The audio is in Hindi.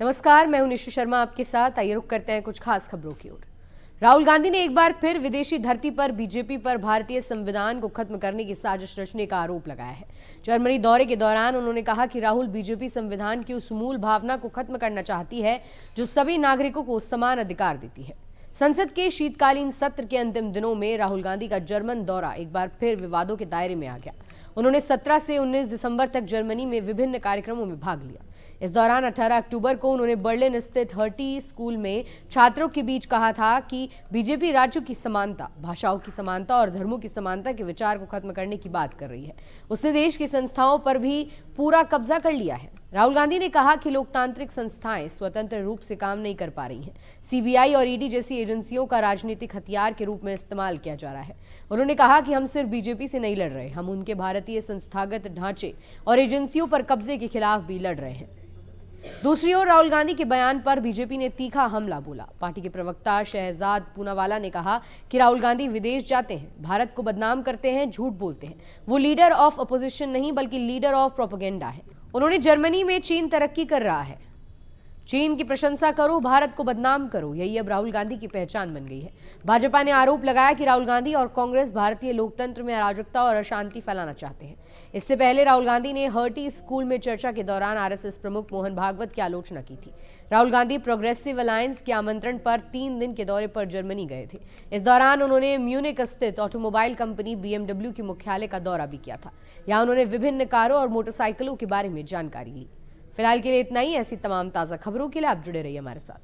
नमस्कार, मैं हूं निशु शर्मा आपके साथ। आइए रुक करते हैं कुछ खास खबरों की ओर। राहुल गांधी ने एक बार फिर विदेशी धरती पर बीजेपी पर भारतीय संविधान को खत्म करने की साजिश रचने का आरोप लगाया है। जर्मनी दौरे के दौरान उन्होंने कहा कि राहुल बीजेपी संविधान की उस मूल भावना को खत्म करना चाहती है जो सभी नागरिकों को समान अधिकार देती है। संसद के शीतकालीन सत्र के अंतिम दिनों में राहुल गांधी का जर्मन दौरा एक बार फिर विवादों के दायरे में आ गया। उन्होंने 17 से 19 दिसंबर तक जर्मनी में विभिन्न कार्यक्रमों में भाग लिया। इस दौरान 18 अक्टूबर को उन्होंने बर्लिन स्थित हर्टी स्कूल में छात्रों के बीच कहा था कि बीजेपी राज्यों की समानता, भाषाओं की समानता और धर्मों की समानता के विचार को खत्म करने की बात कर रही है। उसने देश की संस्थाओं पर भी पूरा कब्जा कर लिया है। राहुल गांधी ने कहा कि लोकतांत्रिक संस्थाएं स्वतंत्र रूप से काम नहीं कर पा रही हैं। सीबीआई और ईडी जैसी एजेंसियों का राजनीतिक हथियार के रूप में इस्तेमाल किया जा रहा है। उन्होंने कहा कि हम सिर्फ बीजेपी से नहीं लड़ रहे, हम उनके भारतीय संस्थागत ढांचे और एजेंसियों पर कब्जे के खिलाफ भी लड़ रहे हैं। दूसरी ओर राहुल गांधी के बयान पर बीजेपी ने तीखा हमला बोला। पार्टी के प्रवक्ता शहजाद पूनावाला ने कहा कि राहुल गांधी विदेश जाते हैं, भारत को बदनाम करते हैं, झूठ बोलते हैं। वो लीडर ऑफ अपोजिशन नहीं बल्कि लीडर ऑफ प्रोपेगेंडा है। उन्होंने जर्मनी में चीन तरक्की कर रहा है, चीन की प्रशंसा करो, भारत को बदनाम करो, यही अब राहुल गांधी की पहचान बन गई है। भाजपा ने आरोप लगाया कि राहुल गांधी और कांग्रेस भारतीय लोकतंत्र में अराजकता और अशांति फैलाना चाहते हैं। इससे पहले राहुल गांधी ने हर्टी स्कूल में चर्चा के दौरान आरएसएस प्रमुख मोहन भागवत की आलोचना की थी। राहुल गांधी प्रोग्रेसिव अलायंस के आमंत्रण पर 3 दिन के दौरे पर जर्मनी गए थे। इस दौरान उन्होंने म्यूनिक स्थित ऑटोमोबाइल कंपनी BMW के मुख्यालय का दौरा भी किया था। यहाँ उन्होंने विभिन्न कारों और मोटरसाइकिलों के बारे में जानकारी ली। फिलहाल के लिए इतना ही। ऐसी तमाम ताज़ा खबरों के लिए आप जुड़े रहिए हमारे साथ।